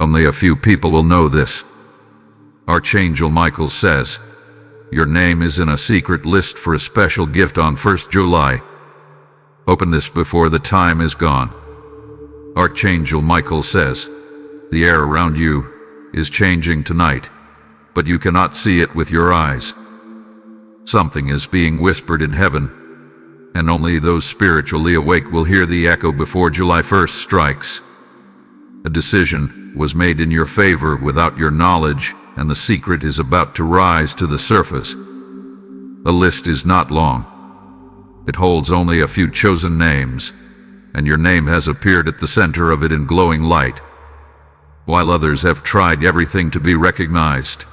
Only a few people will know this. Archangel Michael says, your name is in a secret list for a special gift on 1st July. Open this before the time is gone. Archangel Michael says, the air around you is changing tonight, but you cannot see it with your eyes. Something is being whispered in heaven, and only those spiritually awake will hear the echo before July 1st strikes. A decision was made in your favor without your knowledge, and the secret is about to rise to the surface. The list is not long. It holds only a few chosen names, and your name has appeared at the center of it in glowing light. While others have tried everything to be recognized,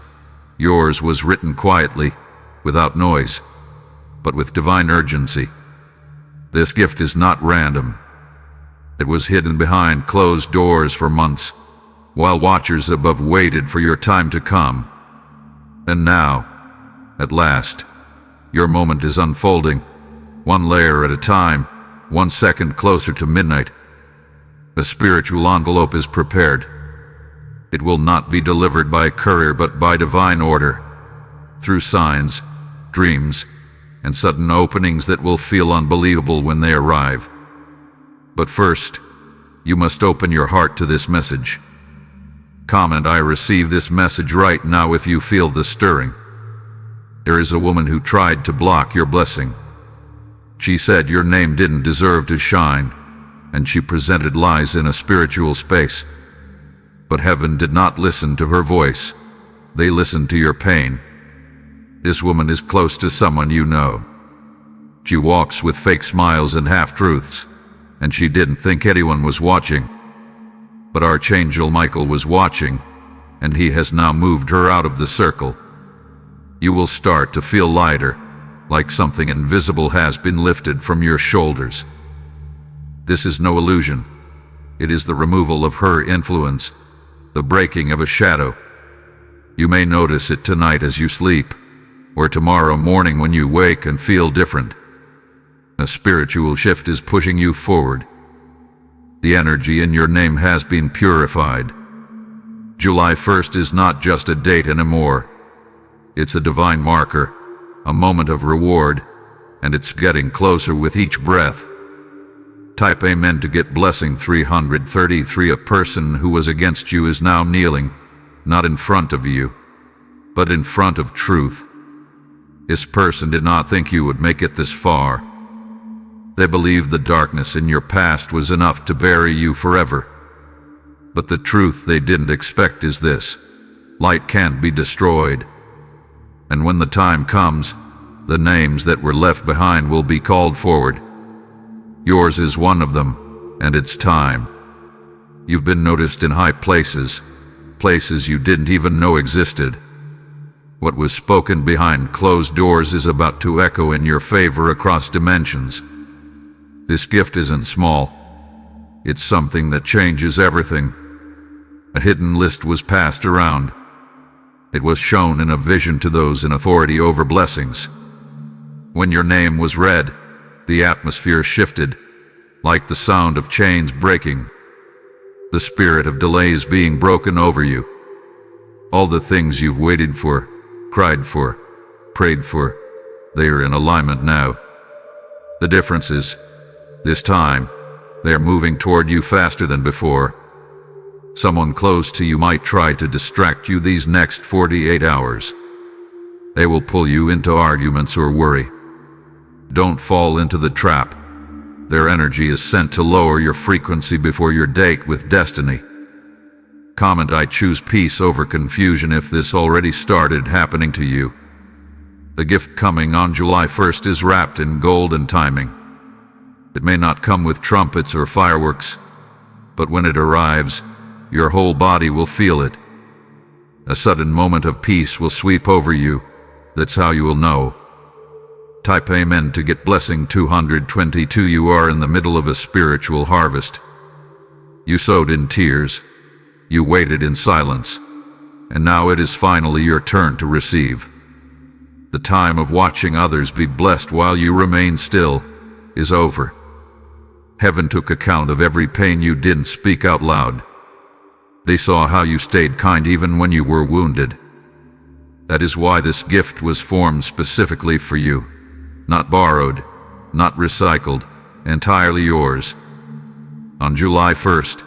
yours was written quietly, without noise, but with divine urgency. This gift is not random. It was hidden behind closed doors for months, while watchers above waited for your time to come. And now, at last, your moment is unfolding, one layer at a time, 1 second closer to midnight. A spiritual envelope is prepared. It will not be delivered by courier but by divine order, through signs, dreams, and sudden openings that will feel unbelievable when they arrive. But first, you must open your heart to this message. Comment, I receive this message right now if you feel the stirring. There is a woman who tried to block your blessing. She said your name didn't deserve to shine, and she presented lies in a spiritual space. But heaven did not listen to her voice. They listened to your pain. This woman is close to someone you know. She walks with fake smiles and half-truths, and she didn't think anyone was watching. But Archangel Michael was watching, and he has now moved her out of the circle. You will start to feel lighter, like something invisible has been lifted from your shoulders. This is no illusion. It is the removal of her influence, the breaking of a shadow. You may notice it tonight as you sleep, or tomorrow morning when you wake and feel different. A spiritual shift is pushing you forward. The energy in your name has been purified. July 1st is not just a date anymore. It's a divine marker, a moment of reward, and it's getting closer with each breath. Type Amen to get blessing 333. A person who was against you is now kneeling, not in front of you, but in front of truth. This person did not think you would make it this far. They believed the darkness in your past was enough to bury you forever. But the truth they didn't expect is this: light can't be destroyed. And when the time comes, the names that were left behind will be called forward. Yours is one of them, and it's time. You've been noticed in high places, places you didn't even know existed. What was spoken behind closed doors is about to echo in your favor across dimensions. This gift isn't small. It's something that changes everything. A hidden list was passed around. It was shown in a vision to those in authority over blessings. When your name was read, the atmosphere shifted, like the sound of chains breaking. The spirit of delay is being broken over you. All the things you've waited for, cried for, prayed for, they are in alignment now. The difference is, this time, they are moving toward you faster than before. Someone close to you might try to distract you these next 48 hours. They will pull you into arguments or worry. Don't fall into the trap. Their energy is sent to lower your frequency before your date with destiny. Comment, I choose peace over confusion if this already started happening to you. The gift coming on July 1st is wrapped in golden timing. It may not come with trumpets or fireworks, but when it arrives, your whole body will feel it. A sudden moment of peace will sweep over you. That's how you will know. Type Amen to get blessing 222. You are in the middle of a spiritual harvest. You sowed in tears. You waited in silence. And now it is finally your turn to receive. The time of watching others be blessed while you remain still is over. Heaven took account of every pain you didn't speak out loud. They saw how you stayed kind even when you were wounded. That is why this gift was formed specifically for you. Not borrowed, not recycled, entirely yours. On July 1st,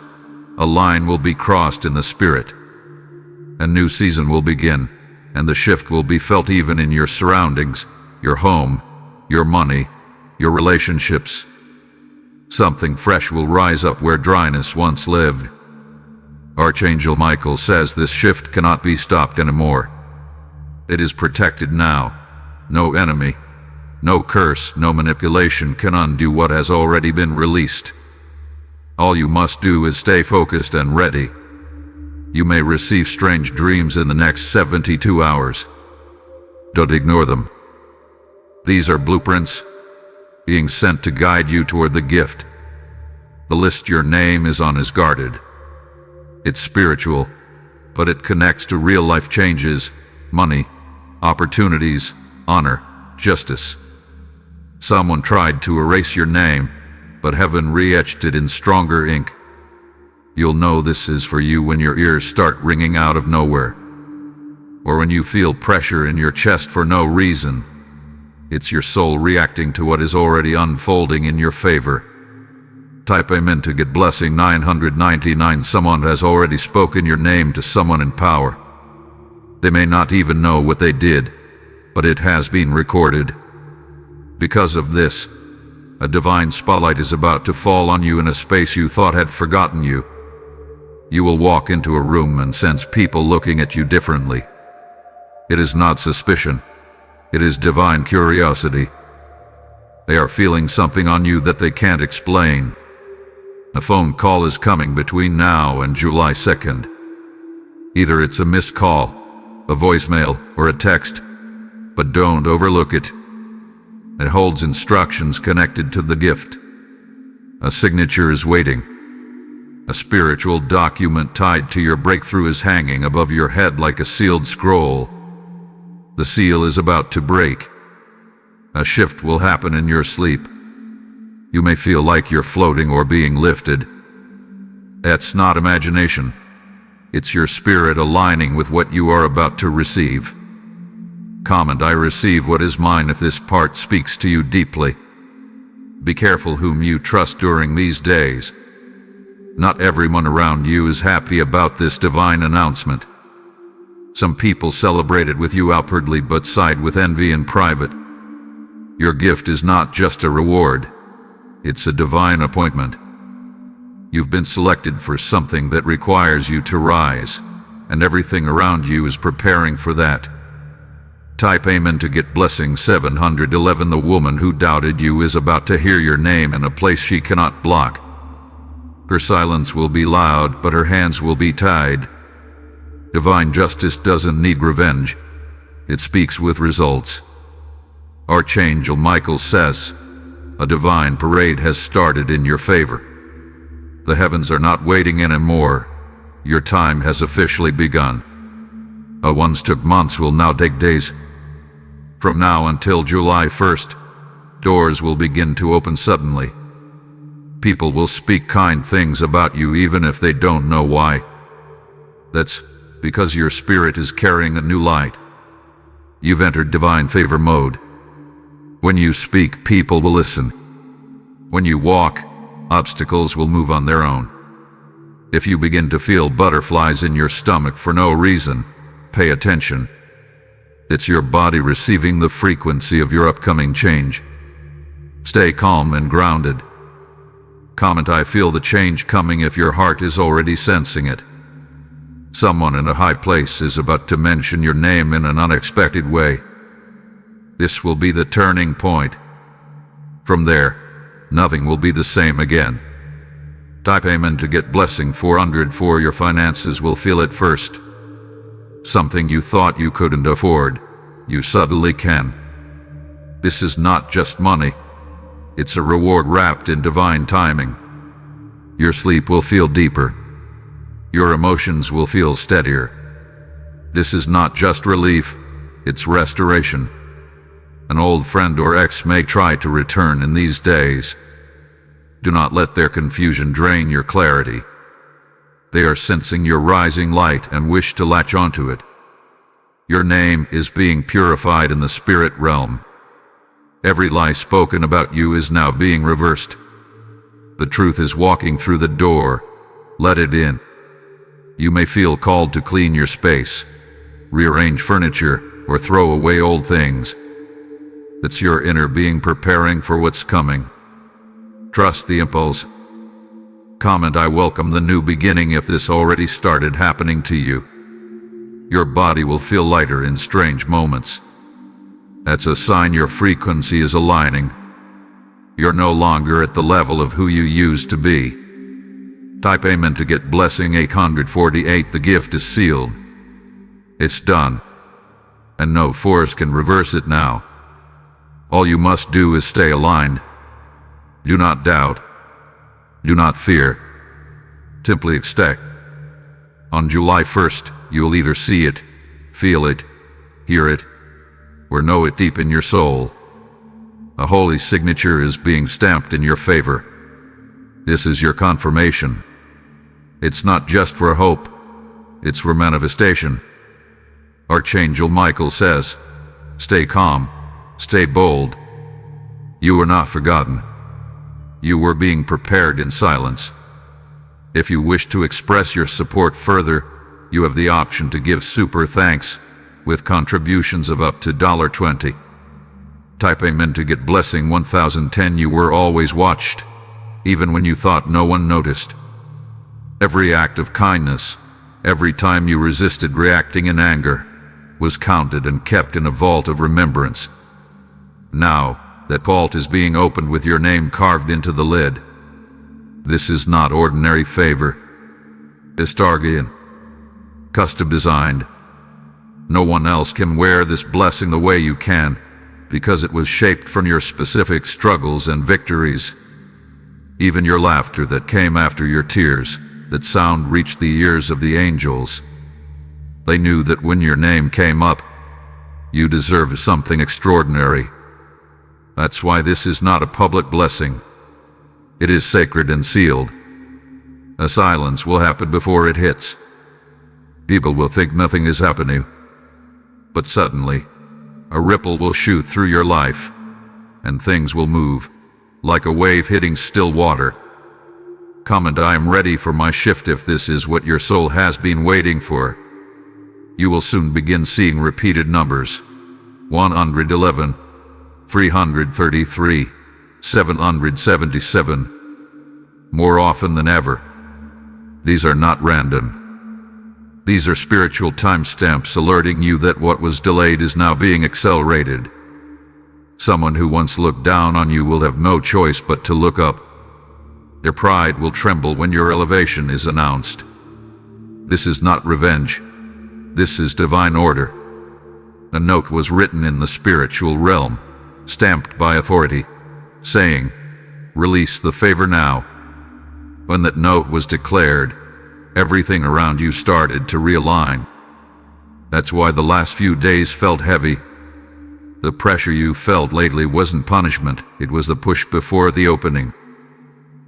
a line will be crossed in the spirit. A new season will begin, and the shift will be felt even in your surroundings, your home, your money, your relationships. Something fresh will rise up where dryness once lived. Archangel Michael says this shift cannot be stopped anymore. It is protected now. No enemy, no curse, no manipulation can undo what has already been released. All you must do is stay focused and ready. You may receive strange dreams in the next 72 hours. Don't ignore them. These are blueprints being sent to guide you toward the gift. The list your name is on is guarded. It's spiritual, but it connects to real-life changes, money, opportunities, honor, justice. Someone tried to erase your name, but heaven re-etched it in stronger ink. You'll know this is for you when your ears start ringing out of nowhere, or when you feel pressure in your chest for no reason. It's your soul reacting to what is already unfolding in your favor. Type Amen to get blessing 999. Someone has already spoken your name to someone in power. They may not even know what they did, but it has been recorded. Because of this, a divine spotlight is about to fall on you in a space you thought had forgotten you. You will walk into a room and sense people looking at you differently. It is not suspicion. It is divine curiosity. They are feeling something on you that they can't explain. A phone call is coming between now and July 2nd. Either it's a missed call, a voicemail, or a text, but don't overlook it. It holds instructions connected to the gift. A signature is waiting. A spiritual document tied to your breakthrough is hanging above your head like a sealed scroll. The seal is about to break. A shift will happen in your sleep. You may feel like you're floating or being lifted. That's not imagination. It's your spirit aligning with what you are about to receive. Comment, I receive what is mine if this part speaks to you deeply. Be careful whom you trust during these days. Not everyone around you is happy about this divine announcement. Some people celebrate it with you outwardly but side with envy in private. Your gift is not just a reward. It's a divine appointment. You've been selected for something that requires you to rise, and everything around you is preparing for that. Type Amen to get blessing 711. The woman who doubted you is about to hear your name in a place she cannot block. Her silence will be loud, but her hands will be tied. Divine justice doesn't need revenge. It speaks with results. Archangel Michael says, a divine parade has started in your favor. The heavens are not waiting anymore. Your time has officially begun. What once took months will now take days. From now until July 1st, doors will begin to open suddenly. People will speak kind things about you even if they don't know why. That's because your spirit is carrying a new light. You've entered divine favor mode. When you speak, people will listen. When you walk, obstacles will move on their own. If you begin to feel butterflies in your stomach for no reason, pay attention. It's your body receiving the frequency of your upcoming change. Stay calm and grounded. Comment, I feel the change coming if your heart is already sensing it. Someone in a high place is about to mention your name in an unexpected way. This will be the turning point. From there, nothing will be the same again. Type Amen to get blessing 400. For your finances will feel it first. Something you thought you couldn't afford, you suddenly can. This is not just money. It's a reward wrapped in divine timing. Your sleep will feel deeper. Your emotions will feel steadier. This is not just relief, it's restoration. An old friend or ex may try to return in these days. Do not let their confusion drain your clarity. They are sensing your rising light and wish to latch onto it. Your name is being purified in the spirit realm. Every lie spoken about you is now being reversed. The truth is walking through the door. Let it in. You may feel called to clean your space, rearrange furniture, or throw away old things. It's your inner being preparing for what's coming. Trust the impulse. Comment, "I welcome the new beginning," if this already started happening to you. Your body will feel lighter in strange moments. That's a sign your frequency is aligning. You're no longer at the level of who you used to be. Type Amen to get blessing 848. The gift is sealed. It's done. And no force can reverse it now. All you must do is stay aligned. Do not doubt. Do not fear. Simply expect. On July 1st, you'll either see it, feel it, hear it, or know it deep in your soul. A holy signature is being stamped in your favor. This is your confirmation. It's not just for hope, it's for manifestation. Archangel Michael says, "Stay calm, stay bold." You are not forgotten. You were being prepared in silence. If you wish to express your support further, you have the option to give super thanks with contributions of up to $20. Type Amen to get blessing 1010. You were always watched, even when you thought no one noticed. Every act of kindness, every time you resisted reacting in anger, was counted and kept in a vault of remembrance. Now, that vault is being opened with your name carved into the lid. This is not ordinary favor. It's Targian, custom designed. No one else can wear this blessing the way you can, because it was shaped from your specific struggles and victories. Even your laughter that came after your tears, that sound reached the ears of the angels. They knew that when your name came up, you deserved something extraordinary. That's why this is not a public blessing. It is sacred and sealed. A silence will happen before it hits. People will think nothing is happening. But suddenly, a ripple will shoot through your life, and things will move, like a wave hitting still water. Comment, "I am ready for my shift," if this is what your soul has been waiting for. You will soon begin seeing repeated numbers. 111, 333, 777. More often than ever. These are not random. These are spiritual timestamps alerting you that what was delayed is now being accelerated. Someone who once looked down on you will have no choice but to look up. Their pride will tremble when your elevation is announced. This is not revenge. This is divine order. A note was written in the spiritual realm, stamped by authority, saying, "Release the favor now." When that note was declared, everything around you started to realign. That's why the last few days felt heavy. The pressure you felt lately wasn't punishment, it was the push before the opening.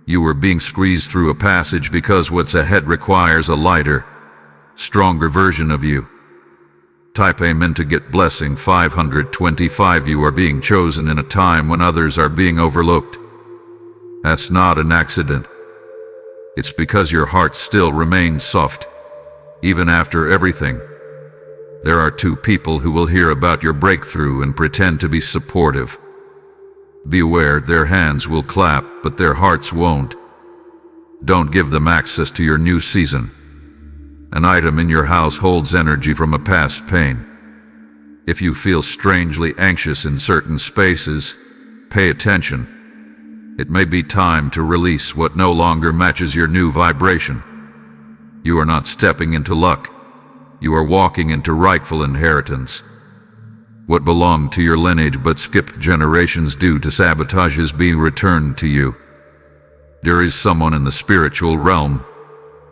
You were being squeezed through a passage because what's ahead requires a lighter, stronger version of you. Type Amen to get blessing 525. You are being chosen in a time when others are being overlooked. That's not an accident. It's because your heart still remains soft, even after everything. There are two people who will hear about your breakthrough and pretend to be supportive. Beware, their hands will clap, but their hearts won't. Don't give them access to your new season. An item in your house holds energy from a past pain. If you feel strangely anxious in certain spaces, pay attention. It may be time to release what no longer matches your new vibration. You are not stepping into luck. You are walking into rightful inheritance. What belonged to your lineage but skipped generations due to sabotage is being returned to you. There is someone in the spiritual realm,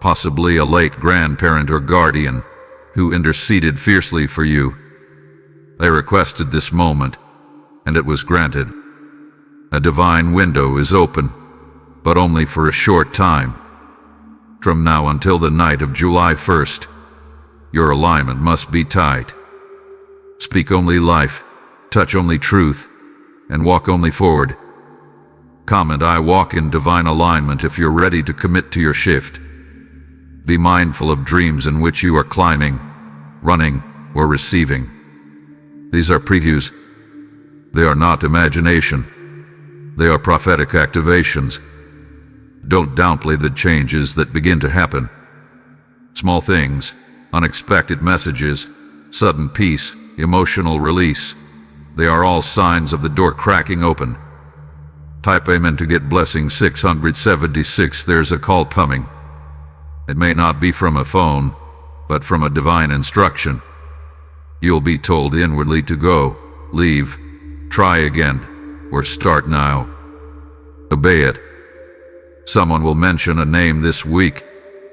possibly a late grandparent or guardian, who interceded fiercely for you. They requested this moment, and it was granted. A divine window is open, but only for a short time. From now until the night of July 1st, your alignment must be tight. Speak only life, touch only truth, and walk only forward. Comment, I walk in divine alignment if you're ready to commit to your shift. Be mindful of dreams in which you are climbing, running, or receiving. These are previews. They are not imagination. They are prophetic activations. Don't downplay the changes that begin to happen. Small things, unexpected messages, sudden peace, emotional release. They are all signs of the door cracking open. Type Amen to get blessing 676. There's a call coming. It may not be from a phone, but from a divine instruction. You'll be told inwardly to go, leave, try again, or start now. Obey it. Someone will mention a name this week,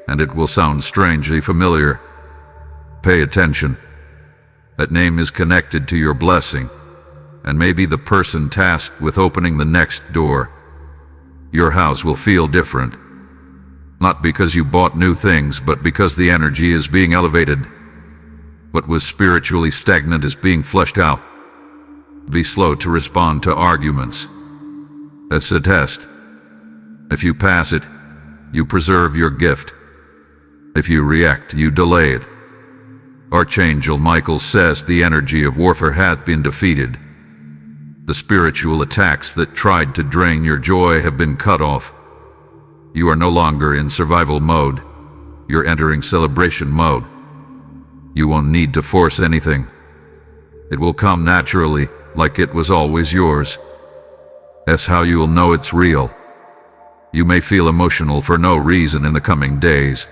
and it will sound strangely familiar. Pay attention. That name is connected to your blessing, and may be the person tasked with opening the next door. Your house will feel different. Not because you bought new things, but because the energy is being elevated. What was spiritually stagnant is being fleshed out. Be slow to respond to arguments. That's a test. If you pass it, you preserve your gift. If you react, you delay it. Archangel Michael says the energy of warfare hath been defeated. The spiritual attacks that tried to drain your joy have been cut off. You are no longer in survival mode. You're entering celebration mode. You won't need to force anything. It will come naturally, like it was always yours. That's how you will know it's real. You may feel emotional for no reason in the coming days.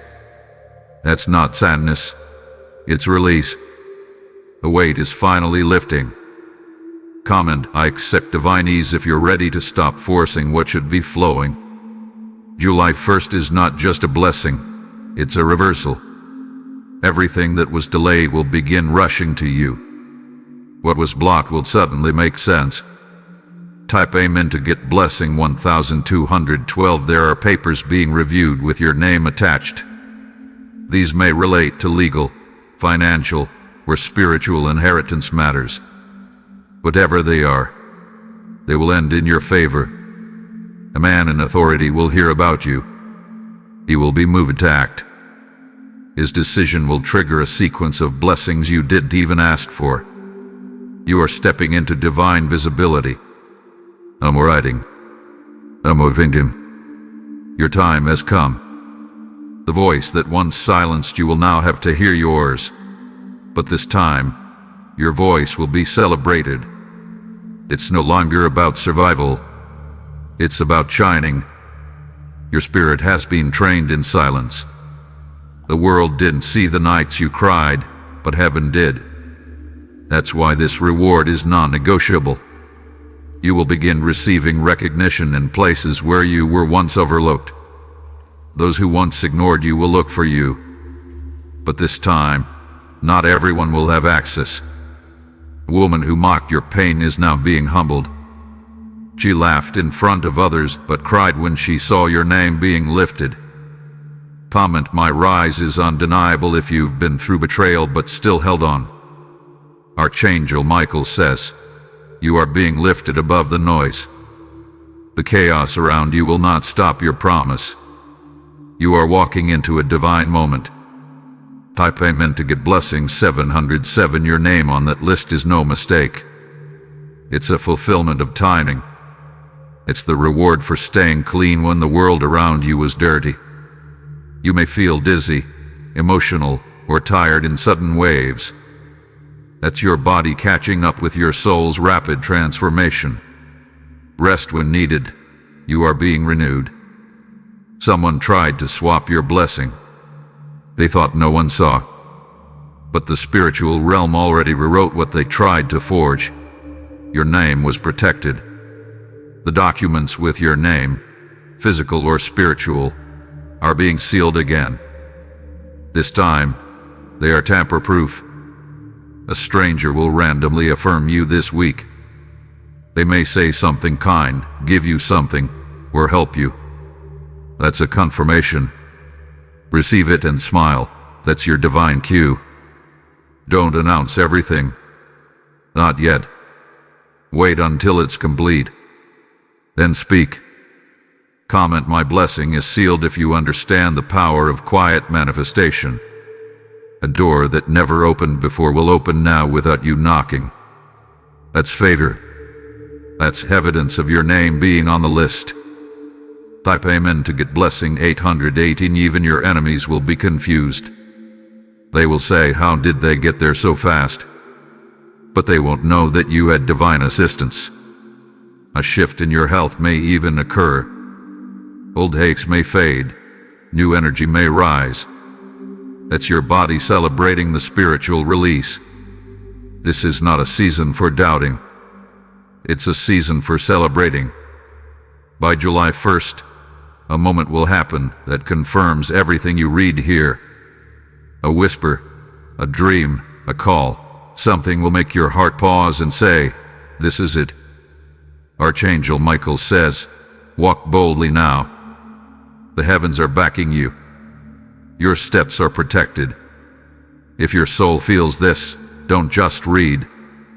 That's not sadness. It's release. The weight is finally lifting. Comment, I accept divine ease if you're ready to stop forcing what should be flowing. July 1st is not just a blessing, it's a reversal. Everything that was delayed will begin rushing to you. What was blocked will suddenly make sense. Type Amen to get blessing 1212. There are papers being reviewed with your name attached. These may relate to legal, financial, or spiritual inheritance matters. Whatever they are, they will end in your favor. A man in authority will hear about you. He will be moved to act. His decision will trigger a sequence of blessings you didn't even ask for. You are stepping into divine visibility. I'm writing. I'm moving him. Your time has come. The voice that once silenced you will now have to hear yours. But this time, your voice will be celebrated. It's no longer about survival. It's about shining. Your spirit has been trained in silence. The world didn't see the nights you cried, but heaven did. That's why this reward is non-negotiable. You will begin receiving recognition in places where you were once overlooked. Those who once ignored you will look for you. But this time, not everyone will have access. The woman who mocked your pain is now being humbled. She laughed in front of others, but cried when she saw your name being lifted. Comment, my rise is undeniable if you've been through betrayal but still held on. Archangel Michael says, you are being lifted above the noise. The chaos around you will not stop your promise. You are walking into a divine moment. Type Amen to get blessing 707. Your name on that list is no mistake. It's a fulfillment of timing. It's the reward for staying clean when the world around you was dirty. You may feel dizzy, emotional, or tired in sudden waves. That's your body catching up with your soul's rapid transformation. Rest when needed. You are being renewed. Someone tried to swap your blessing. They thought no one saw. But the spiritual realm already rewrote what they tried to forge. Your name was protected. The documents with your name, physical or spiritual, are being sealed again. This time, they are tamper-proof. A stranger will randomly affirm you this week. They may say something kind, give you something, or help you. That's a confirmation. Receive it and smile. That's your divine cue. Don't announce everything. Not yet. Wait until it's complete. Then speak. Comment, "My blessing is sealed," if you understand the power of quiet manifestation. A door that never opened before will open now without you knocking. That's favor. That's evidence of your name being on the list. Type Amen to get blessing 818. Even your enemies will be confused. They will say, "How did they get there so fast?" But they won't know that you had divine assistance. A shift in your health may even occur. Old aches may fade. New energy may rise. That's your body celebrating the spiritual release. This is not a season for doubting. It's a season for celebrating. By July 1st, a moment will happen that confirms everything you read here. A whisper, a dream, a call, something will make your heart pause and say, "This is it." Archangel Michael says, "Walk boldly now." The heavens are backing you. Your steps are protected. If your soul feels this, don't just read,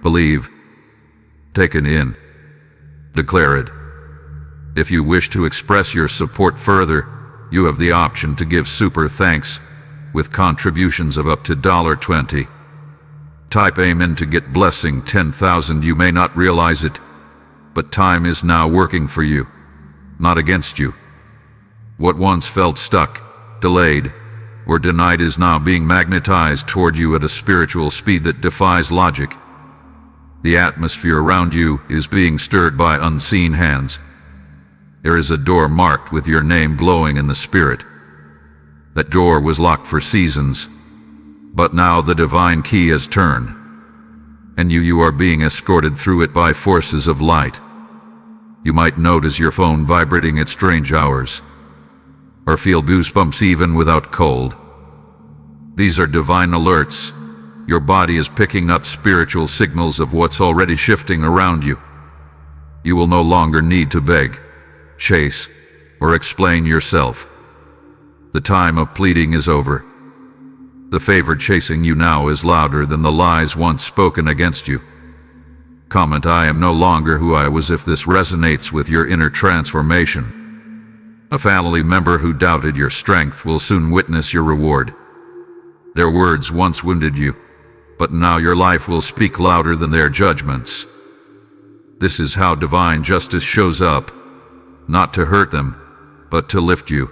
believe. Take it in. Declare it. If you wish to express your support further, you have the option to give super thanks with contributions of up to $20. Type Amen to get blessing 10,000. You may not realize it, but time is now working for you, not against you. What once felt stuck, delayed, or denied is now being magnetized toward you at a spiritual speed that defies logic. The atmosphere around you is being stirred by unseen hands. There is a door marked with your name glowing in the spirit. That door was locked for seasons, but now the divine key has turned, and you are being escorted through it by forces of light. You might notice your phone vibrating at strange hours, or feel goosebumps even without cold. These are divine alerts. Your body is picking up spiritual signals of what's already shifting around you. You will no longer need to beg, chase, or explain yourself. The time of pleading is over. The favor chasing you now is louder than the lies once spoken against you. Comment, "I am no longer who I was," if this resonates with your inner transformation. A family member who doubted your strength will soon witness your reward. Their words once wounded you, but now your life will speak louder than their judgments. This is how divine justice shows up, not to hurt them, but to lift you.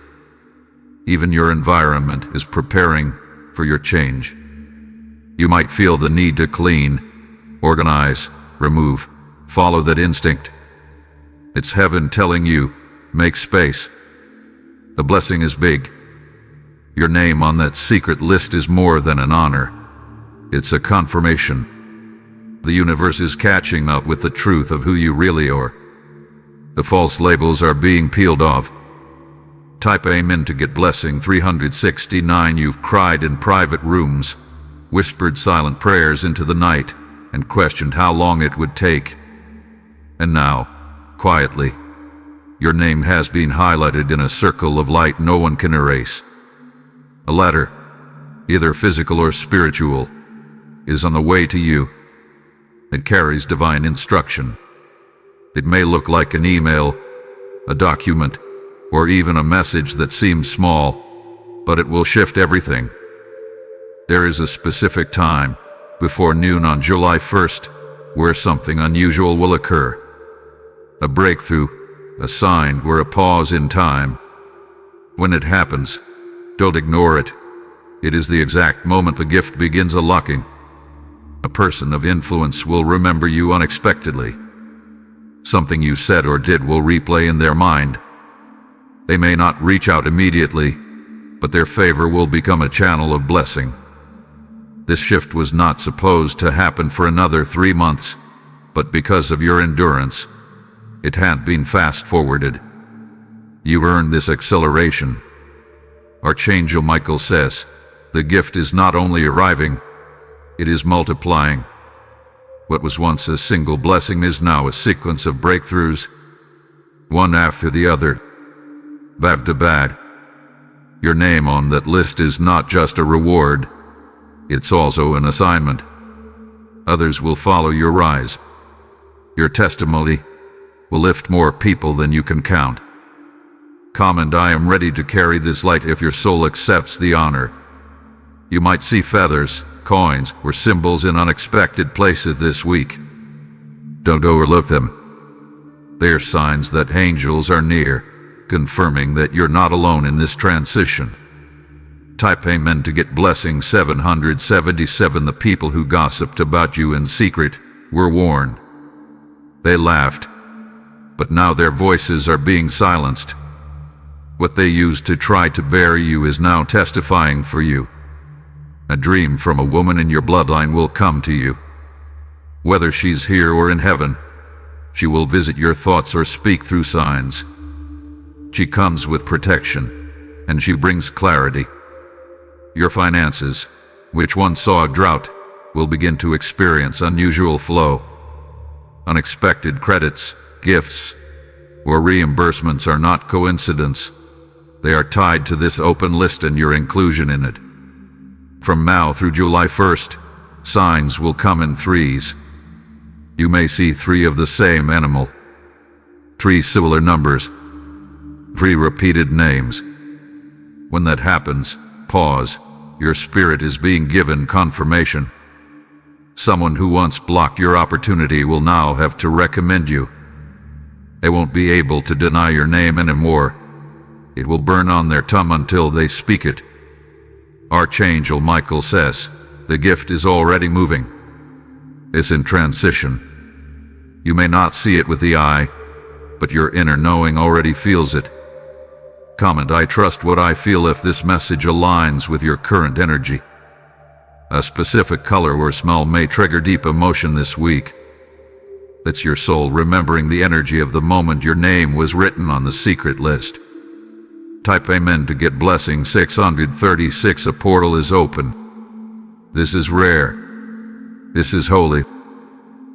Even your environment is preparing for your change. You might feel the need to clean, organize, remove, follow that instinct. It's heaven telling you, make space. The blessing is big. Your name on that secret list is more than an honor. It's a confirmation. The universe is catching up with the truth of who you really are. The false labels are being peeled off. Type Amen to get blessing 369. You've cried in private rooms, whispered silent prayers into the night, and questioned how long it would take. And now, quietly, your name has been highlighted in a circle of light no one can erase. A ladder, either physical or spiritual, is on the way to you. It carries divine instruction. It may look like an email, a document, or even a message that seems small, but it will shift everything. There is a specific time, before noon on July 1st, where something unusual will occur. A breakthrough, a sign, or a pause in time. When it happens, don't ignore it. It is the exact moment the gift begins unlocking. A person of influence will remember you unexpectedly. Something you said or did will replay in their mind. They may not reach out immediately, but their favor will become a channel of blessing. This shift was not supposed to happen for another 3 months, but because of your endurance, it had been fast-forwarded. You earned this acceleration. Archangel Michael says, the gift is not only arriving, it is multiplying. What was once a single blessing is now a sequence of breakthroughs, one after the other, back to back. Your name on that list is not just a reward, it's also an assignment. Others will follow your rise. Your testimony will lift more people than you can count. Comment, I am ready to carry this light if your soul accepts the honor. You might see feathers, coins, or symbols in unexpected places this week. Don't overlook them. They are signs that angels are near, confirming that you're not alone in this transition. Type Amen to get blessing 777. The people who gossiped about you in secret were warned. They laughed, but now their voices are being silenced. What they used to try to bury you is now testifying for you. A dream from a woman in your bloodline will come to you. Whether she's here or in heaven, she will visit your thoughts or speak through signs. She comes with protection, and she brings clarity. Your finances, which once saw a drought, will begin to experience unusual flow. Unexpected credits, gifts, or reimbursements are not coincidence. They are tied to this open list and your inclusion in it. From now through July 1st, signs will come in threes. You may see 3 of the same animal, 3 similar numbers, 3 repeated names. When that happens, pause. Your spirit is being given confirmation. Someone who once blocked your opportunity will now have to recommend you. They won't be able to deny your name anymore. It will burn on their tongue until they speak it. Archangel Michael says, the gift is already moving. It's in transition. You may not see it with the eye, but your inner knowing already feels it. Comment, I trust what I feel if this message aligns with your current energy. A specific color or smell may trigger deep emotion this week. That's your soul remembering the energy of the moment your name was written on the secret list. Type Amen to get blessing 636. A portal is open. This is rare. This is holy.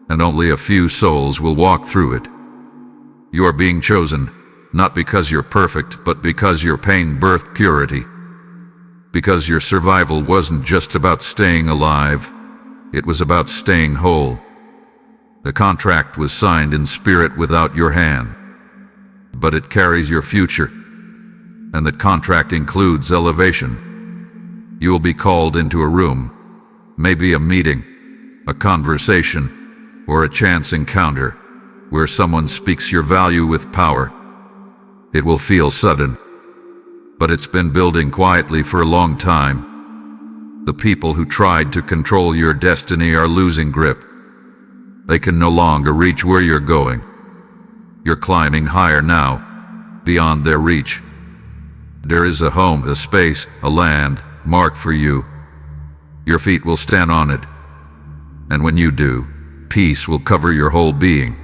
And only a few souls will walk through it. You are being chosen, not because you're perfect, but because your pain birthed purity. Because your survival wasn't just about staying alive, it was about staying whole. The contract was signed in spirit without your hand, but it carries your future. And that contract includes elevation. You will be called into a room, maybe a meeting, a conversation, or a chance encounter, where someone speaks your value with power. It will feel sudden, but it's been building quietly for a long time. The people who tried to control your destiny are losing grip. They can no longer reach where you're going. You're climbing higher now, beyond their reach. There is a home, a space, a land marked for you. Your feet will stand on it. And when you do, peace will cover your whole being.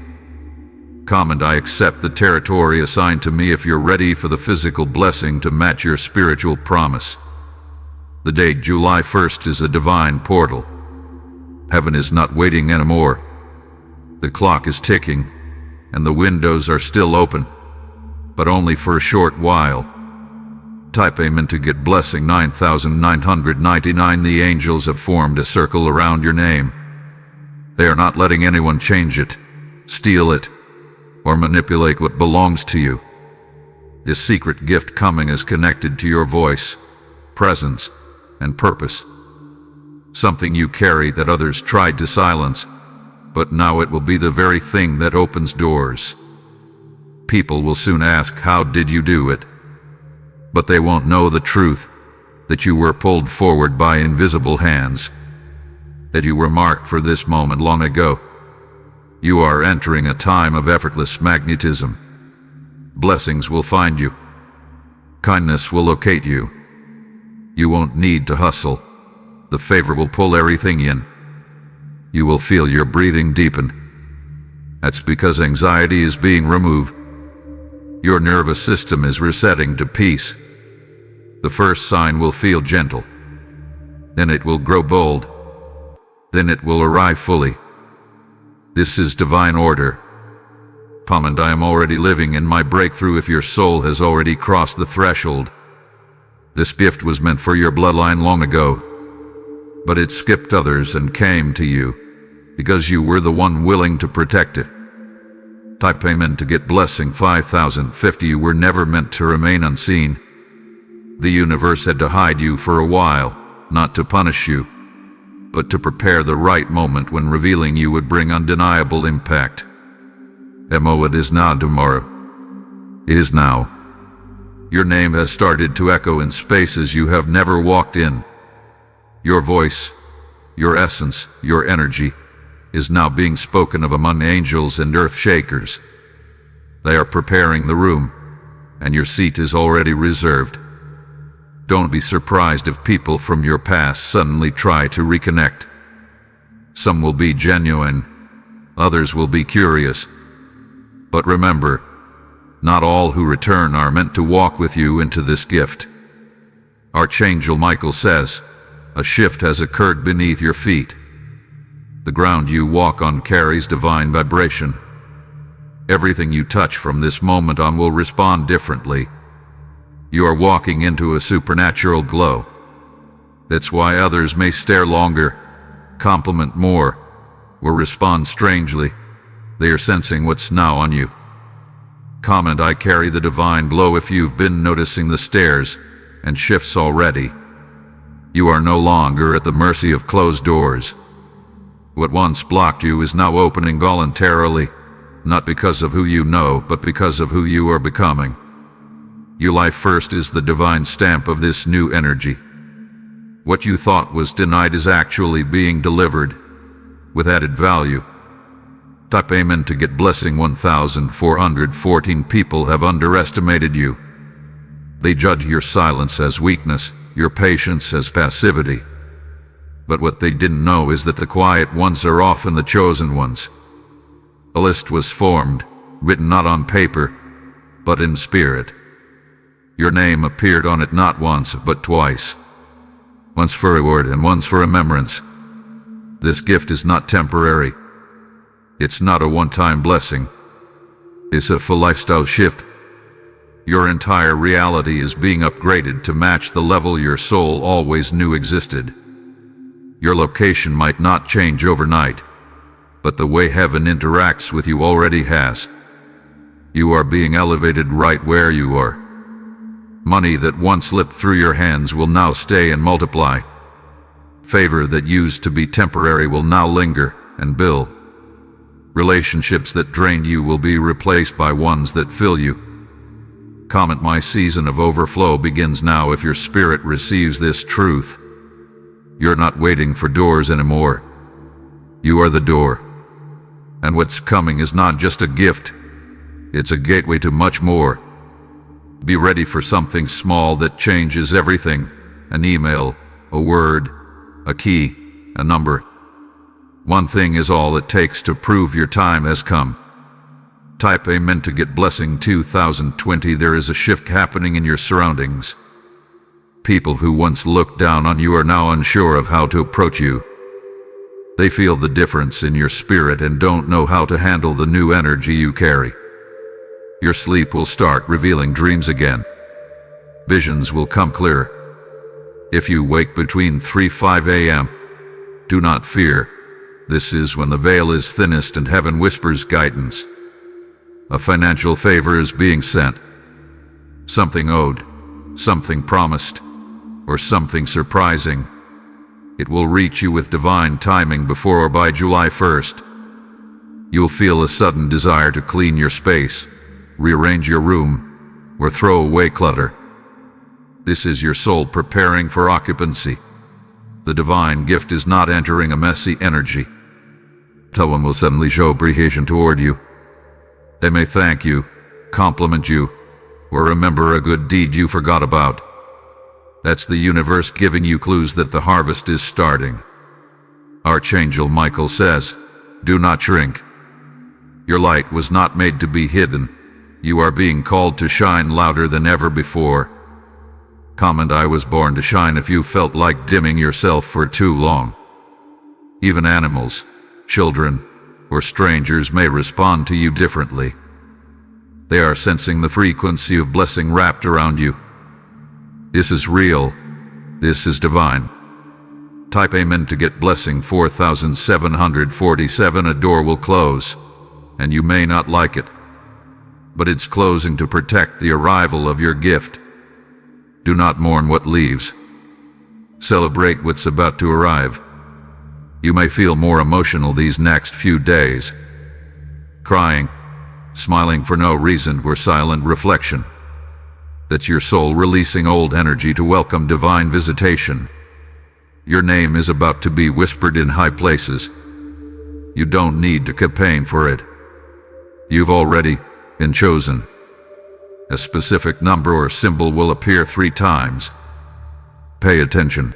Comment, I accept the territory assigned to me if you're ready for the physical blessing to match your spiritual promise. The date July 1st is a divine portal. Heaven is not waiting anymore. The clock is ticking, and the windows are still open, but only for a short while. Type Amen to get blessing 9999. The angels have formed a circle around your name. They are not letting anyone change it, steal it, or manipulate what belongs to you. This secret gift coming is connected to your voice, presence, and purpose. Something you carry that others tried to silence, but now it will be the very thing that opens doors. People will soon ask, how did you do it? But they won't know the truth, that you were pulled forward by invisible hands, that you were marked for this moment long ago. You are entering a time of effortless magnetism. Blessings will find you. Kindness will locate you. You won't need to hustle. The favor will pull everything in. You will feel your breathing deepen. That's because anxiety is being removed. Your nervous system is resetting to peace. The first sign will feel gentle. Then it will grow bold. Then it will arrive fully. This is divine order. Comment, I am already living in my breakthrough if your soul has already crossed the threshold. This gift was meant for your bloodline long ago, but it skipped others and came to you because you were the one willing to protect it. Type Amen to get blessing 5050. You were never meant to remain unseen. The universe had to hide you for a while, not to punish you, but to prepare the right moment when revealing you would bring undeniable impact. It is now tomorrow. It is now. Your name has started to echo in spaces you have never walked in. Your voice, your essence, your energy is now being spoken of among angels and earth shakers. They are preparing the room, and your seat is already reserved. Don't be surprised if people from your past suddenly try to reconnect. Some will be genuine, others will be curious. But remember, not all who return are meant to walk with you into this gift. Archangel Michael says, a shift has occurred beneath your feet. The ground you walk on carries divine vibration. Everything you touch from this moment on will respond differently. You are walking into a supernatural glow. That's why others may stare longer, compliment more, or respond strangely. They are sensing what's now on you. Comment, I carry the divine glow if you've been noticing the stares and shifts already. You are no longer at the mercy of closed doors. What once blocked you is now opening voluntarily, not because of who you know, but because of who you are becoming. Your life first is the divine stamp of this new energy. What you thought was denied is actually being delivered, with added value. Type Amen to get blessing 1414. People have underestimated you. They judge your silence as weakness, your patience as passivity. But what they didn't know is that the quiet ones are often the chosen ones. A list was formed, written not on paper, but in spirit. Your name appeared on it not once, but twice. Once for reward and once for remembrance. This gift is not temporary. It's not a one-time blessing. It's a full lifestyle shift. Your entire reality is being upgraded to match the level your soul always knew existed. Your location might not change overnight, but the way heaven interacts with you already has. You are being elevated right where you are. Money that once slipped through your hands will now stay and multiply. Favor that used to be temporary will now linger and build. Relationships that drained you will be replaced by ones that fill you. Comment, my season of overflow begins now if your spirit receives this truth. You're not waiting for doors anymore. You are the door. And what's coming is not just a gift. It's a gateway to much more. Be ready for something small that changes everything. An email, a word, a key, a number. One thing is all it takes to prove your time has come. Type Amen to get blessing 2020. There is a shift happening in your surroundings. People who once looked down on you are now unsure of how to approach you. They feel the difference in your spirit and don't know how to handle the new energy you carry. Your sleep will start revealing dreams again. Visions will come clear. If you wake between 3-5 a.m., do not fear. This is when the veil is thinnest and heaven whispers guidance. A financial favor is being sent. Something owed, something promised, or something surprising. It will reach you with divine timing before or by July 1st. You'll feel a sudden desire to clean your space, rearrange your room, or throw away clutter. This is your soul preparing for occupancy. The divine gift is not entering a messy energy. Someone will suddenly show appreciation toward you. They may thank you, compliment you, or remember a good deed you forgot about. That's the universe giving you clues that the harvest is starting. Archangel Michael says, do not shrink. Your light was not made to be hidden. You are being called to shine louder than ever before. Comment, I was born to shine if you felt like dimming yourself for too long. Even animals, children, or strangers may respond to you differently. They are sensing the frequency of blessing wrapped around you. This is real. This is divine. Type Amen to get blessing 4747. A door will close, and you may not like it, but it's closing to protect the arrival of your gift. Do not mourn what leaves. Celebrate what's about to arrive. You may feel more emotional these next few days. Crying, smiling for no reason or silent reflection. That's your soul releasing old energy to welcome divine visitation. Your name is about to be whispered in high places. You don't need to campaign for it. You've already been chosen. A specific number or symbol will appear 3 times. Pay attention.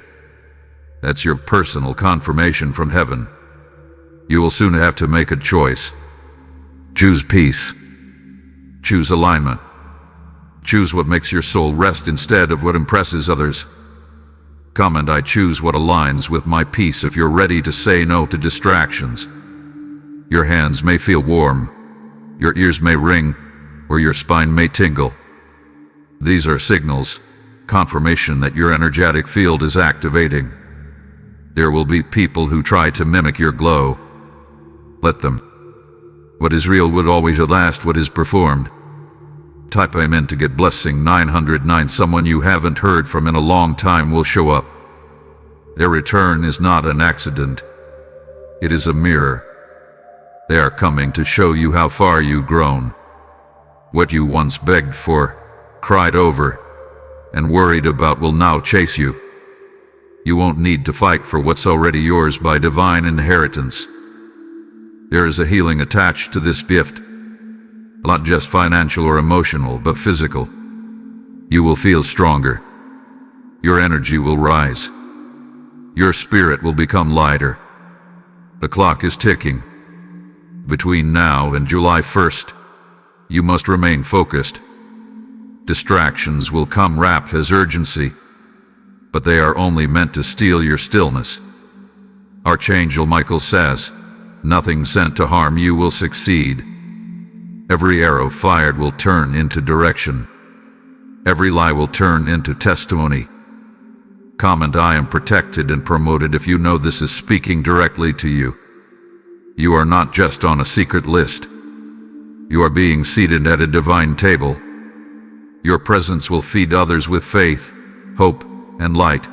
That's your personal confirmation from heaven. You will soon have to make a choice. Choose peace. Choose alignment. Choose what makes your soul rest instead of what impresses others. Comment, I choose what aligns with my peace if you're ready to say no to distractions. Your hands may feel warm, your ears may ring, or your spine may tingle. These are signals, confirmation that your energetic field is activating. There will be people who try to mimic your glow. Let them. What is real would always outlast what is performed. Type Amen to get blessing 909. Someone you haven't heard from in a long time will show up. Their return is not an accident. It is a mirror. They are coming to show you how far you've grown. What you once begged for, cried over, and worried about will now chase you. You won't need to fight for what's already yours by divine inheritance. There is a healing attached to this gift. Not just financial or emotional, but physical. You will feel stronger. Your energy will rise. Your spirit will become lighter. The clock is ticking. Between now and July 1st, you must remain focused. Distractions will come wrapped as urgency, but they are only meant to steal your stillness. Archangel Michael says, nothing sent to harm you will succeed. Every arrow fired will turn into direction. Every lie will turn into testimony. Comment, I am protected and promoted if you know this is speaking directly to you. You are not just on a secret list. You are being seated at a divine table. Your presence will feed others with faith, hope, and light.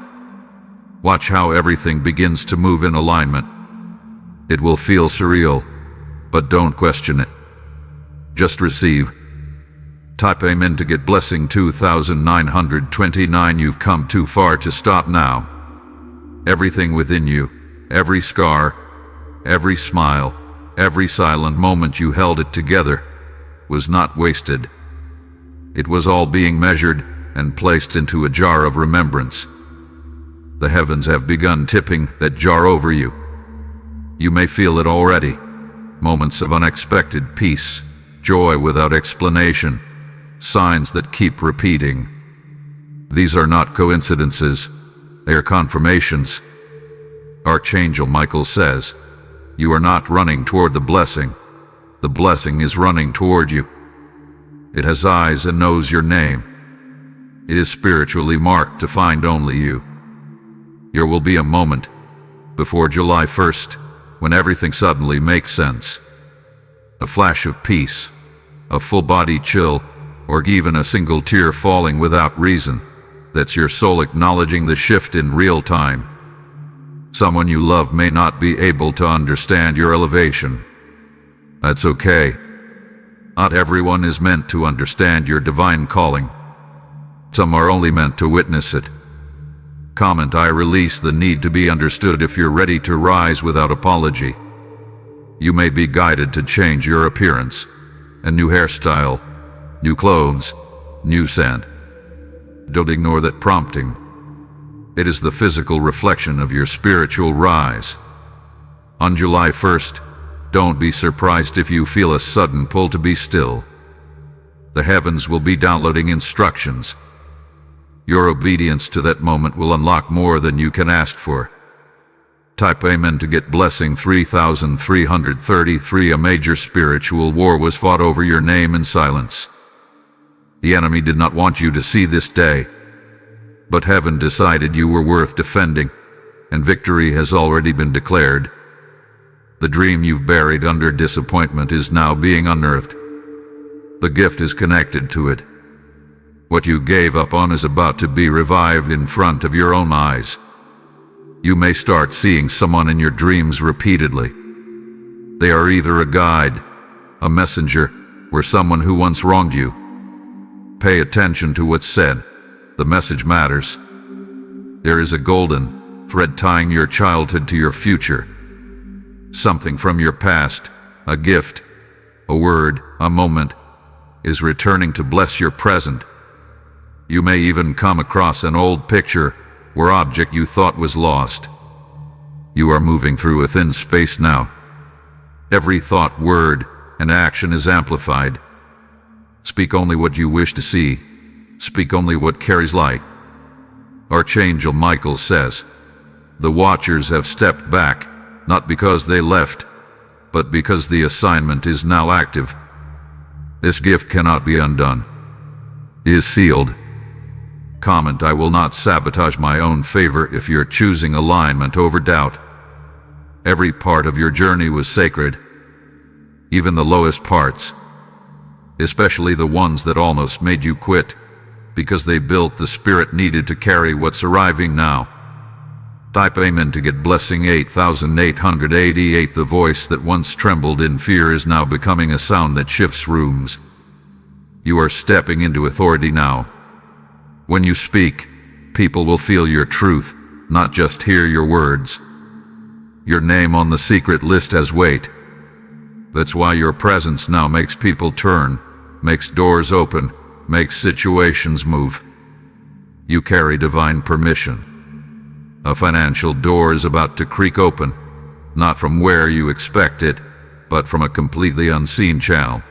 Watch how everything begins to move in alignment. It will feel surreal, but don't question it. Just receive. Type Amen to get blessing 2929. You've come too far to stop now. Everything within you, every scar, every smile, every silent moment you held it together, was not wasted. It was all being measured and placed into a jar of remembrance. The heavens have begun tipping that jar over you. You may feel it already. Moments of unexpected peace, joy without explanation, signs that keep repeating. These are not coincidences, they are confirmations. Archangel Michael says, you are not running toward the blessing is running toward you. It has eyes and knows your name. It is spiritually marked to find only you. There will be a moment, before July 1st, when everything suddenly makes sense. A flash of peace, a full-body chill, or even a single tear falling without reason. That's your soul acknowledging the shift in real time. Someone you love may not be able to understand your elevation. That's okay. Not everyone is meant to understand your divine calling. Some are only meant to witness it. Comment, I release the need to be understood if you're ready to rise without apology. You may be guided to change your appearance. A new hairstyle, new clothes, new scent. Don't ignore that prompting. It is the physical reflection of your spiritual rise. On July 1st, don't be surprised if you feel a sudden pull to be still. The heavens will be downloading instructions. Your obedience to that moment will unlock more than you can ask for. Type Amen to get blessing 3333. A major spiritual war was fought over your name in silence. The enemy did not want you to see this day. But heaven decided you were worth defending, and victory has already been declared. The dream you've buried under disappointment is now being unearthed. The gift is connected to it. What you gave up on is about to be revived in front of your own eyes. You may start seeing someone in your dreams repeatedly. They are either a guide, a messenger, or someone who once wronged you. Pay attention to what's said. The message matters. There is a golden thread tying your childhood to your future. Something from your past, a gift, a word, a moment, is returning to bless your present. You may even come across an old picture or object you thought was lost. You are moving through a thin space now. Every thought, word, and action is amplified. Speak only what you wish to see. Speak only what carries light. Archangel Michael says, "The Watchers have stepped back, not because they left, but because the assignment is now active. This gift cannot be undone. It is sealed." Comment, "I will not sabotage my own favor if you're choosing alignment over doubt." Every part of your journey was sacred, even the lowest parts, especially the ones that almost made you quit, because they built the spirit needed to carry what's arriving now. Type amen to get blessing 8888. The voice that once trembled in fear is now becoming a sound that shifts rooms. You are stepping into authority now. When you speak, people will feel your truth, not just hear your words. Your name on the secret list has weight. That's why your presence now makes people turn, makes doors open, makes situations move. You carry divine permission. A financial door is about to creak open, not from where you expect it, but from a completely unseen channel.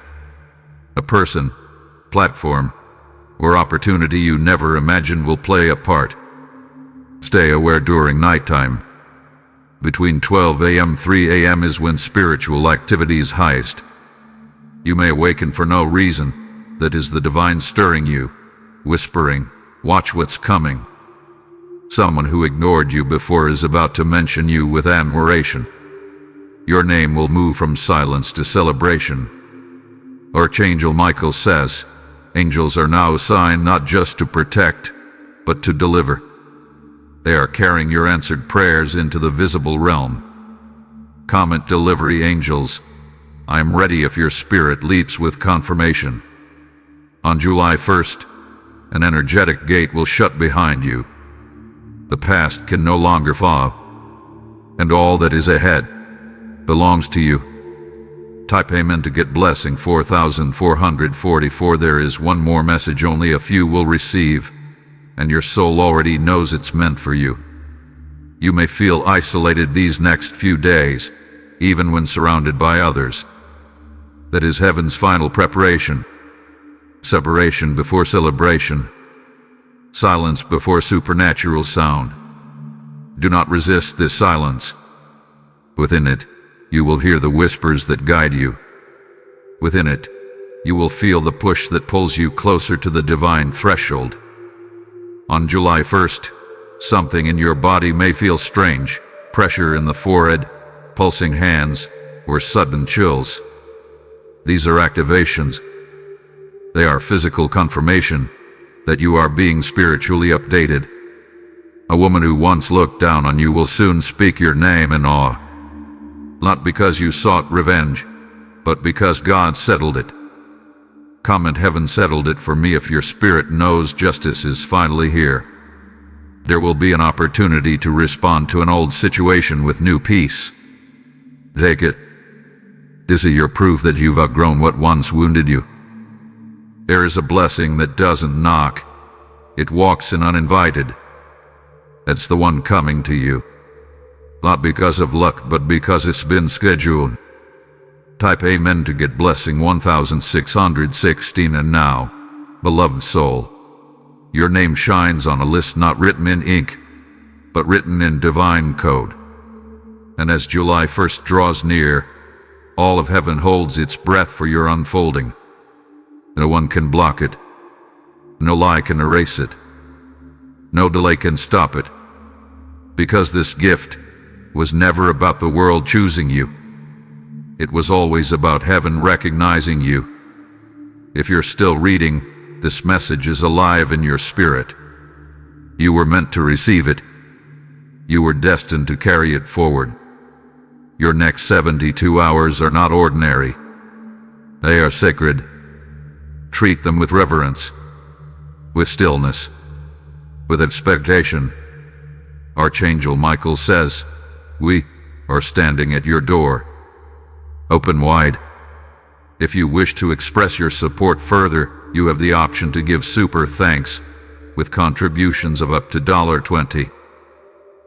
A person, platform, or opportunity you never imagined will play a part. Stay aware during nighttime. Between 12 a.m. and 3 a.m. is when spiritual activity is highest. You may awaken for no reason. That is the divine stirring you, whispering, "Watch what's coming." Someone who ignored you before is about to mention you with admiration. Your name will move from silence to celebration. Archangel Michael says, angels are now assigned not just to protect, but to deliver. They are carrying your answered prayers into the visible realm. Comment, delivery angels, I am ready if your spirit leaps with confirmation. On July 1st, an energetic gate will shut behind you. The past can no longer follow, and all that is ahead belongs to you. Type amen to get blessing 4444. There is one more message only a few will receive, and your soul already knows it's meant for you. You may feel isolated these next few days, even when surrounded by others. That is heaven's final preparation. Separation before celebration. Silence before supernatural sound. Do not resist this silence. Within it, you will hear the whispers that guide you. Within it, you will feel the push that pulls you closer to the divine threshold. On July 1st, something in your body may feel strange, pressure in the forehead, pulsing hands, or sudden chills. These are activations. They are physical confirmation that you are being spiritually updated. A woman who once looked down on you will soon speak your name in awe. Not because you sought revenge, but because God settled it. Comment, heaven settled it for me. If your spirit knows justice is finally here, there will be an opportunity to respond to an old situation with new peace. Take it. This is your proof that you've outgrown what once wounded you. There is a blessing that doesn't knock. It walks in uninvited. That's the one coming to you. Not because of luck, but because it's been scheduled. Type amen to get blessing 1616. And now, beloved soul, your name shines on a list not written in ink, but written in divine code. And as July 1st draws near, all of heaven holds its breath for your unfolding. No one can block it. No lie can erase it. No delay can stop it. Because this gift was never about the world choosing you. It was always about heaven recognizing you. If you're still reading, this message is alive in your spirit. You were meant to receive it. You were destined to carry it forward. Your next 72 hours are not ordinary. They are sacred. Treat them with reverence, with stillness, with expectation. Archangel Michael says, "We are standing at your door. Open wide." If you wish to express your support further, you have the option to give super thanks with contributions of up to $20.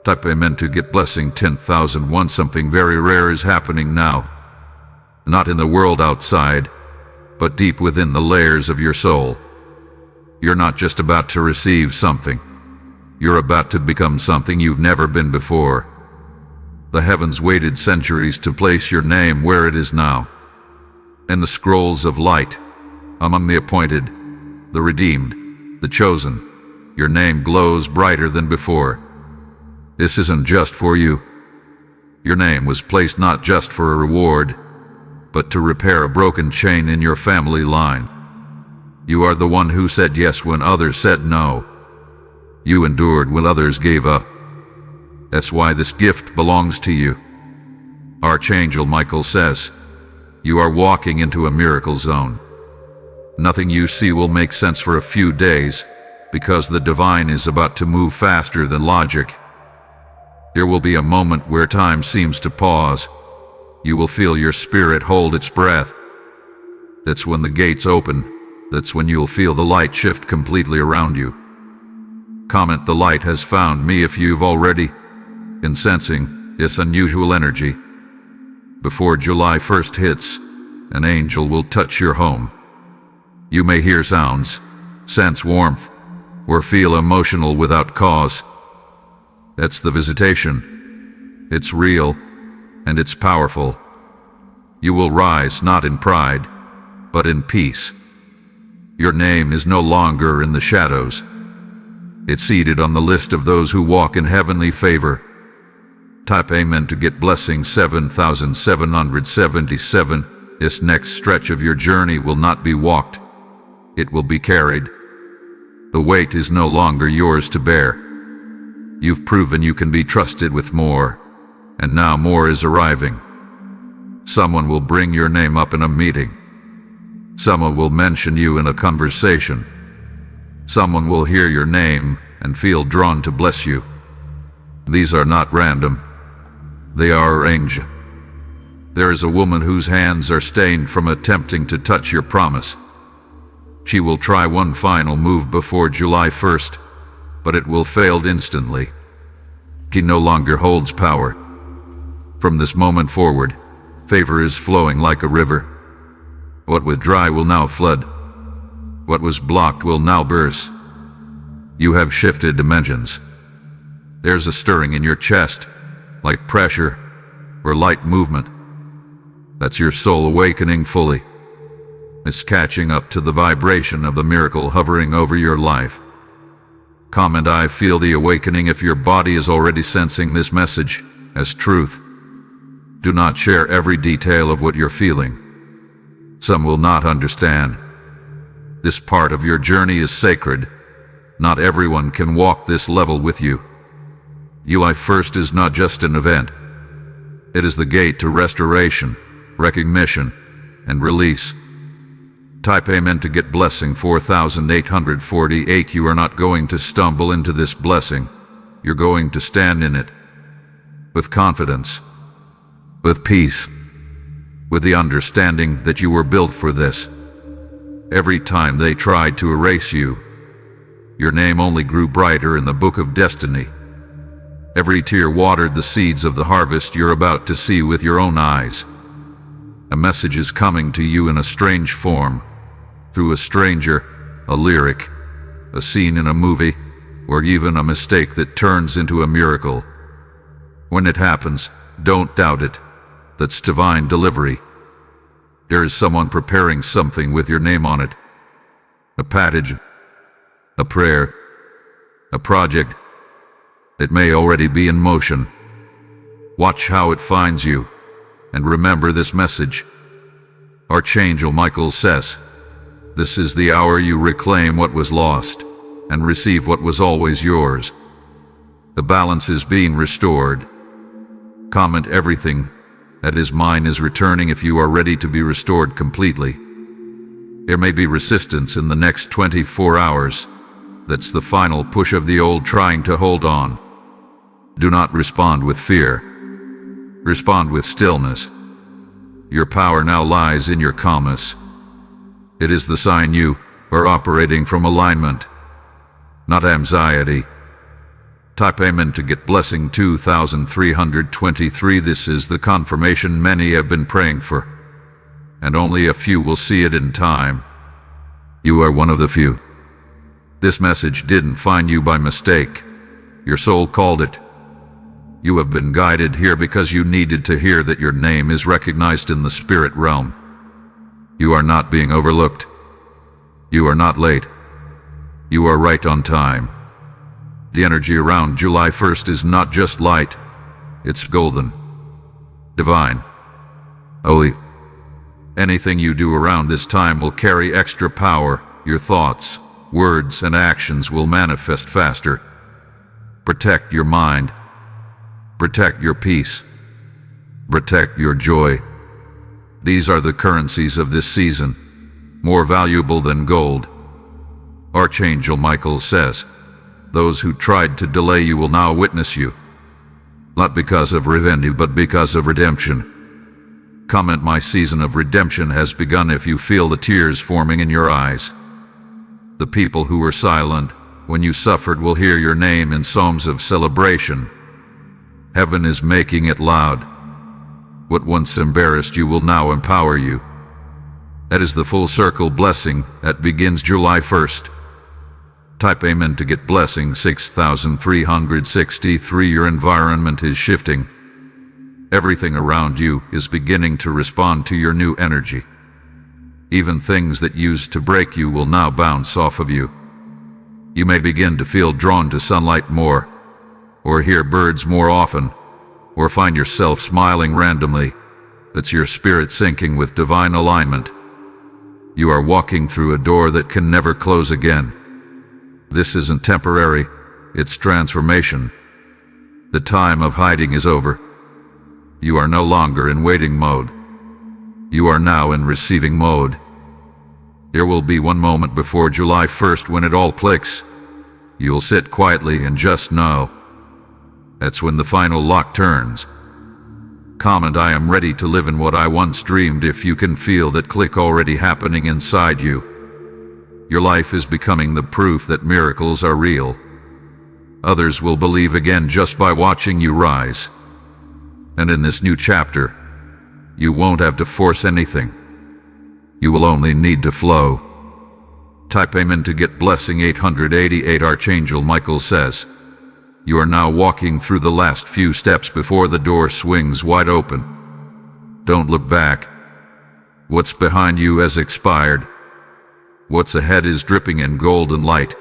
Type amen to get blessing 10,001. Something very rare is happening now. Not in the world outside, but deep within the layers of your soul. You're not just about to receive something. You're about to become something you've never been before. The heavens waited centuries to place your name where it is now. In the scrolls of light, among the appointed, the redeemed, the chosen, your name glows brighter than before. This isn't just for you. Your name was placed not just for a reward, but to repair a broken chain in your family line. You are the one who said yes when others said no. You endured when others gave up. That's why this gift belongs to you. Archangel Michael says, you are walking into a miracle zone. Nothing you see will make sense for a few days, because the divine is about to move faster than logic. There will be a moment where time seems to pause. You will feel your spirit hold its breath. That's when the gates open. That's when you'll feel the light shift completely around you. Comment, "The light has found me," if you've already been sensing this unusual energy. Before July 1st hits, an angel will touch your home. You may hear sounds, sense warmth, or feel emotional without cause. That's the visitation. It's real, and it's powerful. You will rise not in pride, but in peace. Your name is no longer in the shadows. It's seated on the list of those who walk in heavenly favor. Type amen to get blessing 7,777. This next stretch of your journey will not be walked. It will be carried. The weight is no longer yours to bear. You've proven you can be trusted with more, and now more is arriving. Someone will bring your name up in a meeting. Someone will mention you in a conversation. Someone will hear your name and feel drawn to bless you. These are not random. They are arranged. There is a woman whose hands are stained from attempting to touch your promise. She will try one final move before July 1st, but it will fail instantly. She no longer holds power. From this moment forward, favor is flowing like a river. What was dry will now flood. What was blocked will now burst. You have shifted dimensions. There's a stirring in your chest, like pressure or light movement. That's your soul awakening fully. It's catching up to the vibration of the miracle hovering over your life. Comment, "I feel the awakening," if your body is already sensing this message as truth. Do not share every detail of what you're feeling. Some will not understand. This part of your journey is sacred. Not everyone can walk this level with you. July 1st is not just an event. It is the gate to restoration, recognition, and release. Type amen to get blessing 4,848. You are not going to stumble into this blessing. You're going to stand in it. With confidence. With peace. With the understanding that you were built for this. Every time they tried to erase you, your name only grew brighter in the book of destiny. Every tear watered the seeds of the harvest you're about to see with your own eyes. A message is coming to you in a strange form, through a stranger, a lyric, a scene in a movie, or even a mistake that turns into a miracle. When it happens, don't doubt it. That's divine delivery. There is someone preparing something with your name on it. A passage, a prayer, a project. It may already be in motion. Watch how it finds you, and remember this message. Archangel Michael says, this is the hour you reclaim what was lost, and receive what was always yours. The balance is being restored. Comment everything that is mine is returning if you are ready to be restored completely. There may be resistance in the next 24 hours. That's the final push of the old trying to hold on. Do not respond with fear. Respond with stillness. Your power now lies in your calmness. It is the sign you are operating from alignment, not anxiety. Type Amen to get blessing 2323. This is the confirmation many have been praying for, and only a few will see it in time. You are one of the few. This message didn't find you by mistake. Your soul called it. You have been guided here because you needed to hear that your name is recognized in the spirit realm. You are not being overlooked. You are not late. You are right on time. The energy around July 1st is not just light, it's golden, divine, holy. Anything you do around this time will carry extra power. Your thoughts, words, and actions will manifest faster. Protect your mind. Protect your peace. Protect your joy. These are the currencies of this season, more valuable than gold. Archangel Michael says, those who tried to delay you will now witness you, not because of revenge but because of redemption. Comment, my season of redemption has begun if you feel the tears forming in your eyes. The people who were silent when you suffered will hear your name in psalms of celebration. Heaven is making it loud. What once embarrassed you will now empower you. That is the full circle blessing that begins July 1st. Type Amen to get blessing 6363. Your environment is shifting. Everything around you is beginning to respond to your new energy. Even things that used to break you will now bounce off of you. You may begin to feel drawn to sunlight more, or hear birds more often, or find yourself smiling randomly. That's your spirit syncing with divine alignment. You are walking through a door that can never close again. This isn't temporary, it's transformation. The time of hiding is over. You are no longer in waiting mode. You are now in receiving mode. There will be one moment before July 1st when it all clicks. You'll sit quietly and just know. That's when the final lock turns. Comment, I am ready to live in what I once dreamed. If you can feel that click already happening inside you, your life is becoming the proof that miracles are real. Others will believe again just by watching you rise. And in this new chapter, you won't have to force anything. You will only need to flow. Type Amen to get blessing 888. Archangel Michael says, you are now walking through the last few steps before the door swings wide open. Don't look back. What's behind you has expired. What's ahead is dripping in golden light,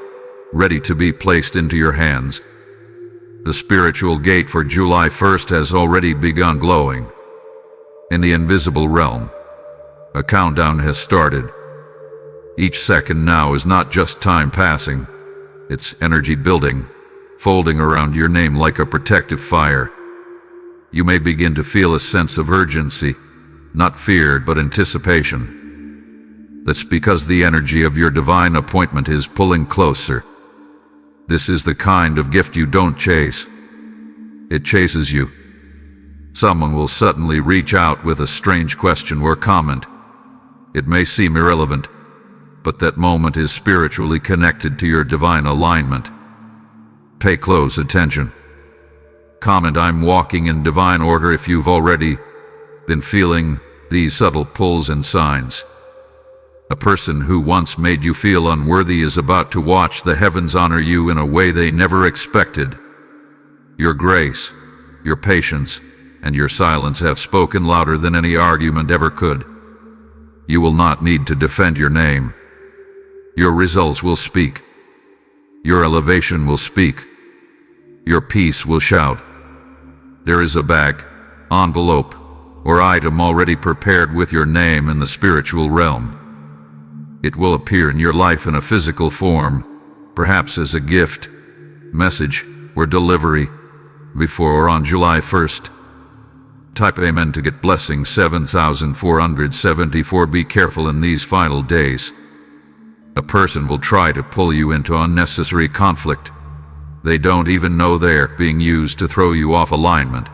ready to be placed into your hands. The spiritual gate for July 1st has already begun glowing. In the invisible realm, a countdown has started. Each second now is not just time passing, it's energy building, folding around your name like a protective fire. You may begin to feel a sense of urgency, not fear but anticipation. That's because the energy of your divine appointment is pulling closer. This is the kind of gift you don't chase. It chases you. Someone will suddenly reach out with a strange question or comment. It may seem irrelevant, but that moment is spiritually connected to your divine alignment. Pay close attention. Comment, I'm walking in divine order. If you've already been feeling these subtle pulls and signs, a person who once made you feel unworthy is about to watch the heavens honor you in a way they never expected. Your grace, your patience, and your silence have spoken louder than any argument ever could. You will not need to defend your name. Your results will speak. Your elevation will speak. Your peace will shout. There is a bag, envelope, or item already prepared with your name in the spiritual realm. It will appear in your life in a physical form, perhaps as a gift, message, or delivery, before or on July 1st. Type Amen to get blessing 7474. Be careful in these final days. A person will try to pull you into unnecessary conflict. They don't even know they're being used to throw you off alignment.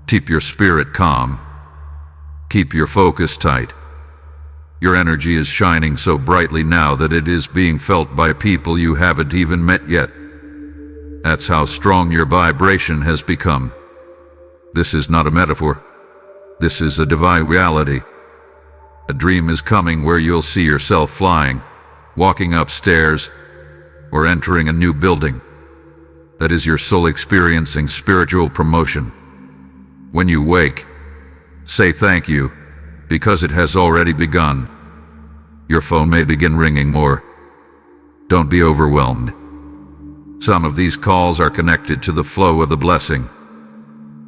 Keep your spirit calm. Keep your focus tight. Your energy is shining so brightly now that it is being felt by people you haven't even met yet. That's how strong your vibration has become. This is not a metaphor. This is a divine reality. A dream is coming where you'll see yourself flying, walking upstairs, or entering a new building. That is your soul experiencing spiritual promotion. When you wake, say thank you, because it has already begun. Your phone may begin ringing more. Don't be overwhelmed. Some of these calls are connected to the flow of the blessing.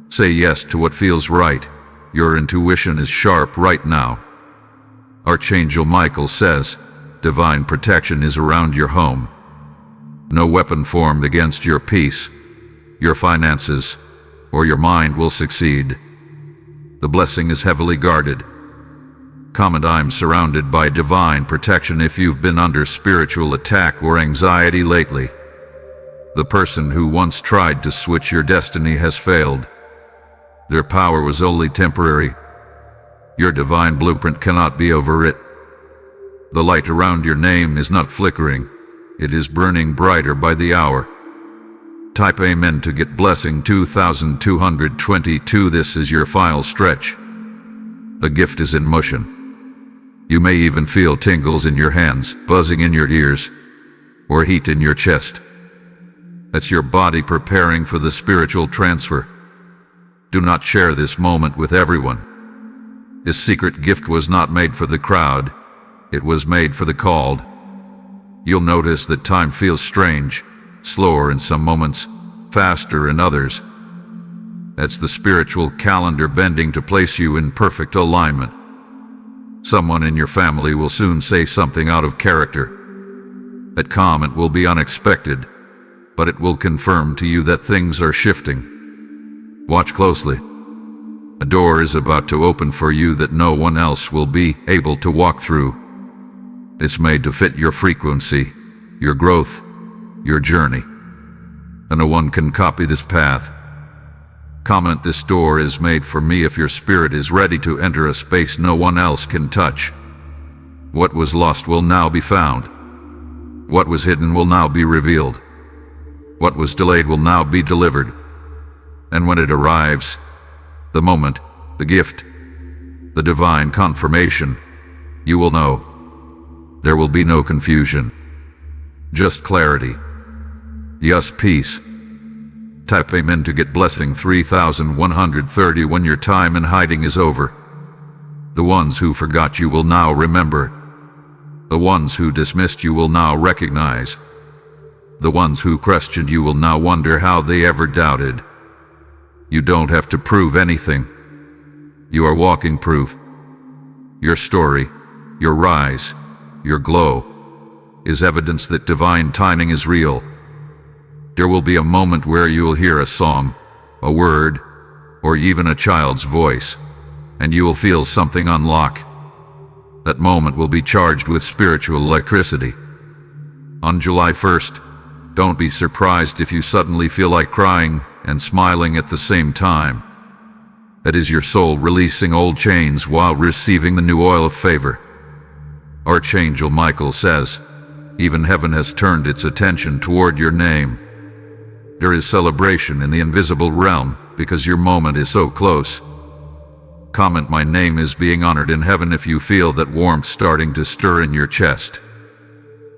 Say yes to what feels right. Your intuition is sharp right now. Archangel Michael says, divine protection is around your home. No weapon formed against your peace, your finances, or your mind will succeed. The blessing is heavily guarded. Comment, I'm surrounded by divine protection if you've been under spiritual attack or anxiety lately. The person who once tried to switch your destiny has failed. Their power was only temporary. Your divine blueprint cannot be overwrit. The light around your name is not flickering. It is burning brighter by the hour. Type Amen to get blessing 2222. This is your final stretch. A gift is in motion. You may even feel tingles in your hands, buzzing in your ears, or heat in your chest. That's your body preparing for the spiritual transfer. Do not share this moment with everyone. This secret gift was not made for the crowd. It was made for the called. You'll notice that time feels strange, slower in some moments, faster in others. That's the spiritual calendar bending to place you in perfect alignment. Someone in your family will soon say something out of character. That comment will be unexpected, but it will confirm to you that things are shifting. Watch closely. A door is about to open for you that no one else will be able to walk through. It's made to fit your frequency, your growth, your journey. And no one can copy this path. Comment, this door is made for me if your spirit is ready to enter a space no one else can touch. What was lost will now be found. What was hidden will now be revealed. What was delayed will now be delivered. And when it arrives, the moment, the gift, the divine confirmation, you will know. There will be no confusion. Just clarity. Yes, peace. Type Amen to get blessing 3130. When your time in hiding is over, the ones who forgot you will now remember. The ones who dismissed you will now recognize. The ones who questioned you will now wonder how they ever doubted. You don't have to prove anything. You are walking proof. Your story, your rise, your glow, is evidence that divine timing is real. There will be a moment where you will hear a song, a word, or even a child's voice, and you will feel something unlock. That moment will be charged with spiritual electricity. On July 1st, don't be surprised if you suddenly feel like crying and smiling at the same time. That is your soul releasing old chains while receiving the new oil of favor. Archangel Michael says, even heaven has turned its attention toward your name. There is celebration in the invisible realm because your moment is so close. Comment, my name is being honored in heaven if you feel that warmth starting to stir in your chest.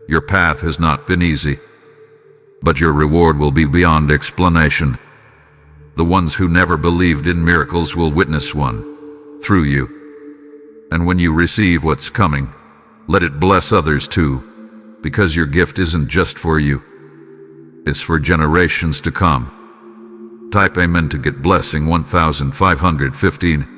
Your path has not been easy, but your reward will be beyond explanation. The ones who never believed in miracles will witness one, through you. And when you receive what's coming, let it bless others too, because your gift isn't just for you, is for generations to come. Type Amen to get blessing 1515.